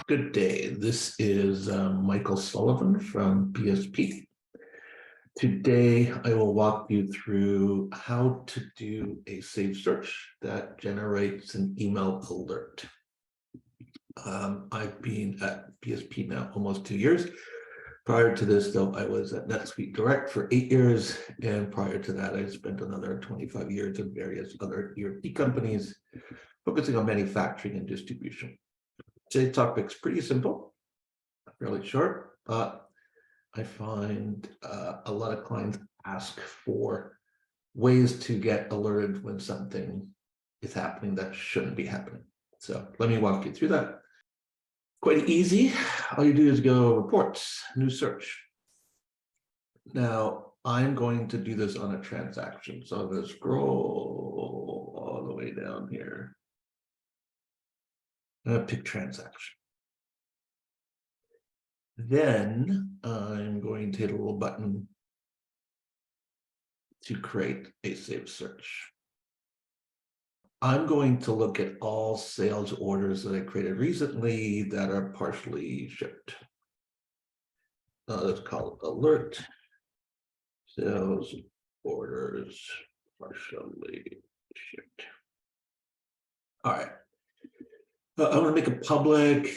Good day. This is Michael Sullivan from PSP. Today, I will walk you through how to do a save search that generates an email alert. I've been at PSP now almost 2 years. Prior to this, though, I was at NetSuite Direct for 8 years. And prior to that, I spent another 25 years in various other ERP companies, focusing on manufacturing and distribution. Today's topic's pretty simple, fairly short, but I find a lot of clients ask for ways to get alerted when something is happening that shouldn't be happening. So let me walk you through that. Quite easy. All you do is go reports, new search. Now I'm going to do this on a transaction. So I'm going to scroll all the way down here. I'm going to pick transaction. Then I'm going to hit a little button to create a save search. I'm going to look at all sales orders that I created recently that are partially shipped. Let's call it alert. Sales orders partially shipped. All right. I'm going to make a public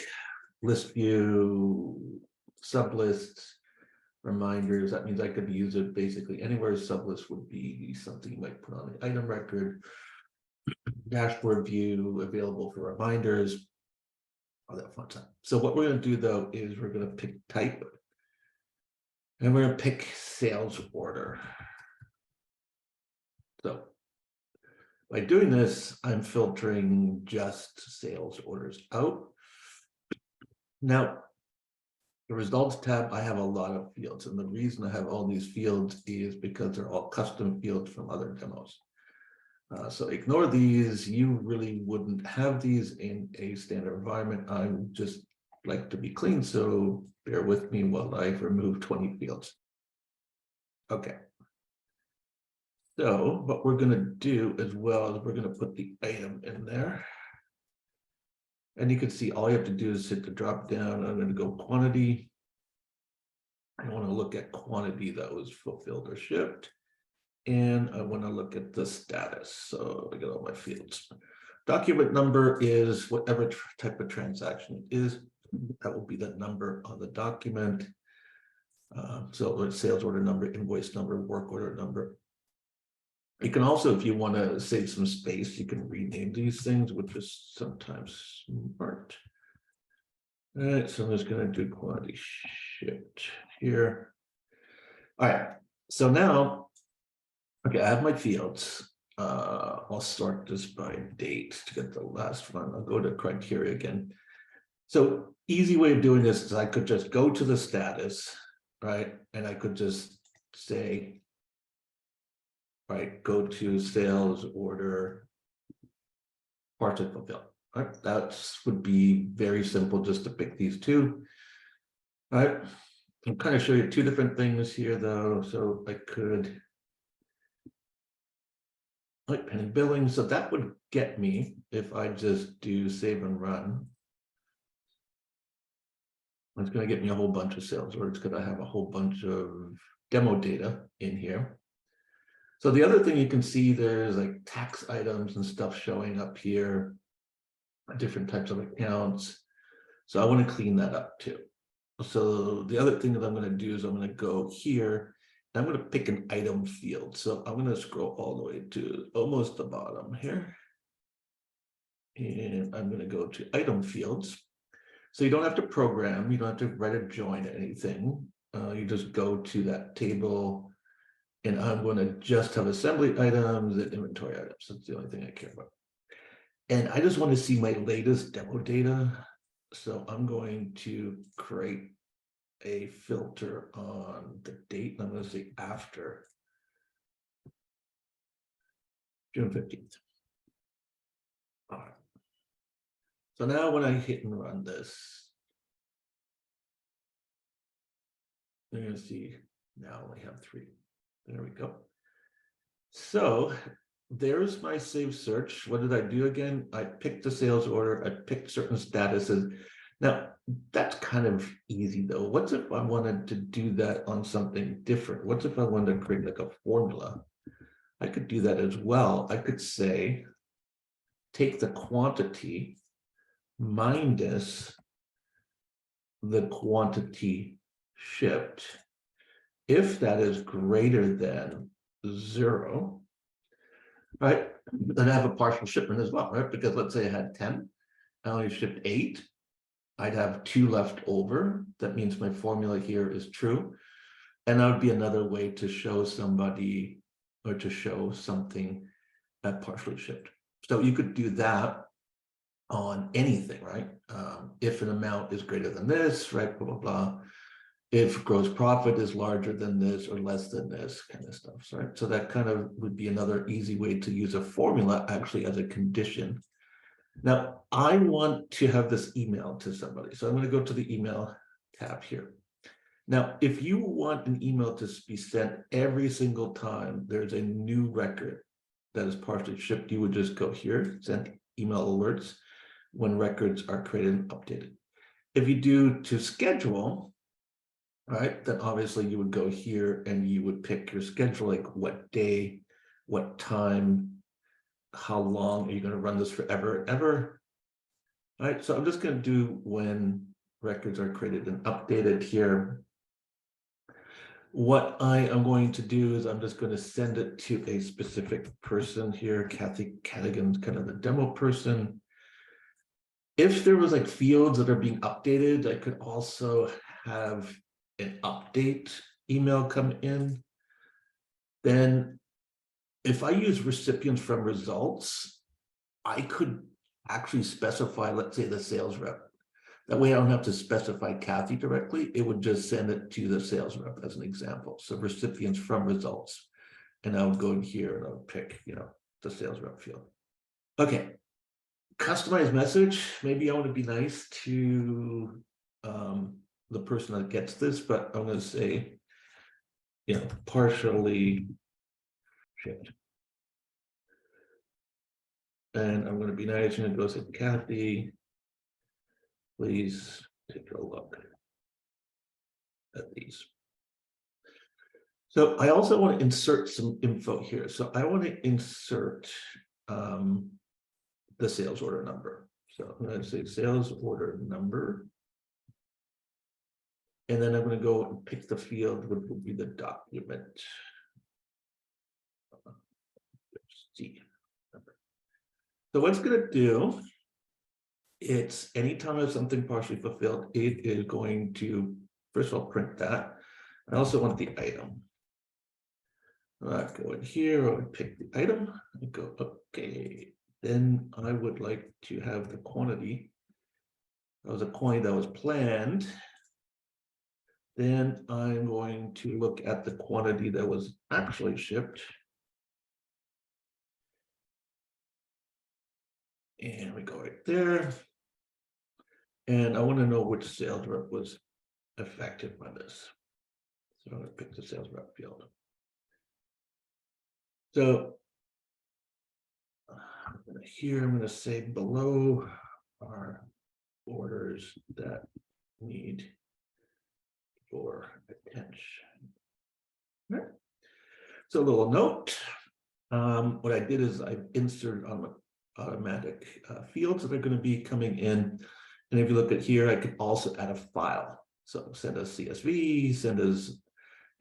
list view, sublists, reminders. That means I could use it basically anywhere. Sublist would be something you might put on the item record, dashboard view, available for reminders, all that fun stuff. So what we're going to do though is we're going to pick type, and we're going to pick sales order. So by doing this, I'm filtering just sales orders out. Now, the results tab, I have a lot of fields, and the reason I have all these fields is because they're all custom fields from other demos. So ignore these. You really wouldn't have these in a standard environment. I just like to be clean, so bear with me while I remove 20 fields. Okay. So what we're going to do as well is we're going to put the item in there. And you can see all you have to do is hit the drop down. I'm going to go quantity. I want to look at quantity that was fulfilled or shipped. And I want to look at the status. So I got all my fields. Document number is whatever type of transaction it is. That will be the number on the document. So it's sales order number, invoice number, work order number. You can also, if you want to save some space, you can rename these things, which is sometimes smart. All right, so I'm just going to do quantity shipped here. All right, so now, okay, I have my fields. I'll sort this by date to get the last one. I'll go to criteria again. So easy way of doing this is I could just go to the status, right? And I could just say, right, go to sales order partially fulfilled. Right, that would be very simple just to pick these two. All right, I'll kind of show you two different things here though. So I could, like pending billing. So that would get me, if I just do save and run, it's going to get me a whole bunch of sales orders because I have a whole bunch of demo data in here. So the other thing you can see, there's like tax items and stuff showing up here, different types of accounts. So I want to clean that up too. So the other thing that I'm going to do is I'm going to go here and I'm going to pick an item field. So I'm going to scroll all the way to almost the bottom here. And I'm going to go to item fields. So you don't have to program, you don't have to write a join anything. You just go to that table. And I'm going to just have assembly items and inventory items. That's the only thing I care about. And I just want to see my latest demo data. So I'm going to create a filter on the date. I'm going to say after June 15th. All right. So now when I hit and run this, you're going to see now I only have 3. There we go. So there's my save search. What did I do again? I picked the sales order. I picked certain statuses. Now, that's kind of easy though. What's if I wanted to do that on something different? What's if I wanted to create like a formula? I could do that as well. I could say, take the quantity minus the quantity shipped. If that is greater than 0, right, then I have a partial shipment as well, right? Because let's say I had 10, I only shipped 8, I'd have 2 left over. That means my formula here is true. And that would be another way to show somebody or to show something that partially shipped. So you could do that on anything, right? If an amount is greater than this, right, blah, blah, blah. If gross profit is larger than this or less than this kind of stuff, right? So that kind of would be another easy way to use a formula actually as a condition. Now, I want to have this email to somebody. So I'm going to go to the email tab here. Now, if you want an email to be sent every single time there's a new record that is partially shipped, you would just go here, send email alerts when records are created and updated. If you do to schedule, right, then obviously you would go here and you would pick your schedule, like what day, what time, how long are you going to run this forever and ever? All right, so I'm just going to do when records are created and updated here. What I am going to do is I'm just going to send it to a specific person here. Kathy Cadigan's kind of the demo person. If there was like fields that are being updated, I could also have an update email come in. Then if I use recipients from results, I could actually specify, let's say, the sales rep. That way I don't have to specify Kathy directly. It would just send it to the sales rep as an example. So recipients from results. And I would go in here and I would pick, the sales rep field. Okay. Customized message. Maybe I want to be nice to the person that gets this, but I'm going to say, partially shipped. And I'm going to be nice and go say, Kathy, please take a look at these. So I also want to insert some info here. So I want to insert the sales order number. So I'm going to say sales order number. And then I'm going to go and pick the field, which will be the document. So what's going to do, it's anytime there's something partially fulfilled, it is going to, first of all, print that. I also want the item. I'll go in here, I would pick the item, and go, okay. Then I would like to have the quantity. That was a quantity that was planned. Then I'm going to look at the quantity that was actually shipped. And we go right there. And I want to know which sales rep was affected by this. So I'm going to pick the sales rep field. So here I'm going to say below are orders that need your attention. Right. So a little note. What I did is I inserted on automatic fields that are going to be coming in. And if you look at here, I could also add a file. So send us CSV, send us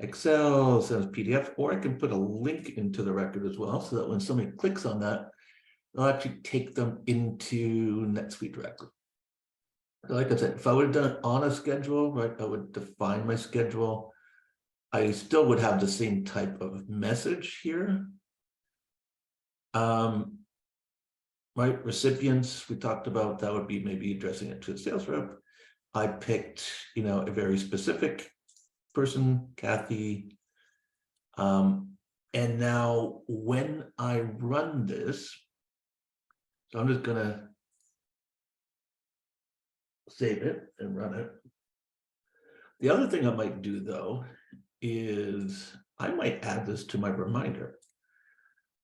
Excel, send us PDF, or I can put a link into the record as well, so that when somebody clicks on that, they'll actually take them into NetSuite directly. So like I said, if I would have done it on a schedule, right, I would define my schedule. I still would have the same type of message here. Right, recipients, we talked about, that would be maybe addressing it to the sales rep. I picked, a very specific person, Kathy. And now when I run this, so I'm just gonna save it and run it. The other thing I might do though, is I might add this to my reminder.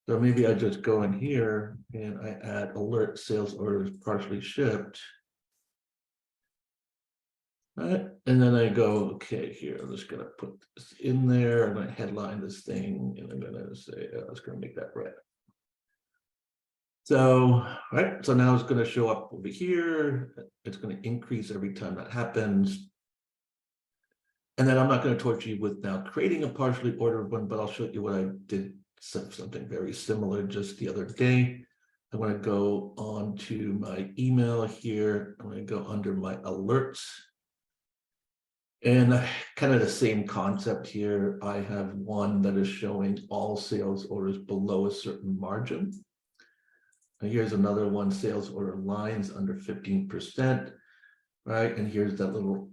So maybe I just go in here and I add alert sales orders partially shipped. All right, and then I go, okay, here, I'm just gonna put this in there and I headline this thing, and I'm gonna say, I was gonna make that red. So, right, so now it's gonna show up over here. It's gonna increase every time that happens. And then I'm not going to torture you with now creating a partially ordered one, but I'll show you what I did, something very similar just the other day. I'm going to go on to my email here. I'm going to go under my alerts. And kind of the same concept here. I have one that is showing all sales orders below a certain margin. And here's another one, sales order lines under 15%, right? And here's that little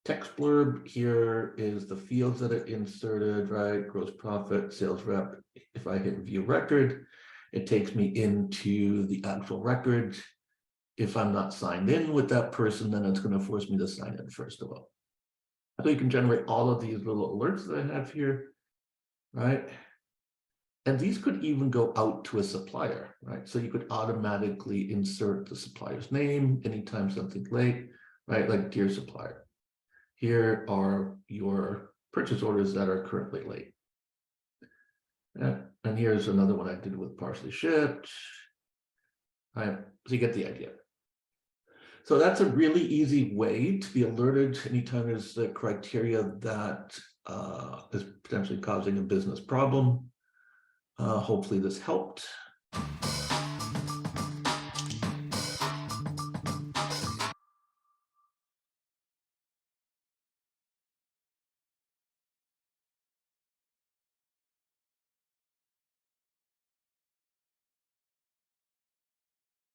text blurb. Here is the fields that are inserted, right? Gross profit, sales rep. If I hit view record, it takes me into the actual record. If I'm not signed in with that person, then it's going to force me to sign in first of all. So you can generate all of these little alerts that I have here, right? And these could even go out to a supplier, right? So you could automatically insert the supplier's name anytime something's late, right? Like dear supplier. Here are your purchase orders that are currently late. And here's another one I did with partially shipped. So you get the idea. So that's a really easy way to be alerted anytime there's a criteria that is potentially causing a business problem. Hopefully this helped.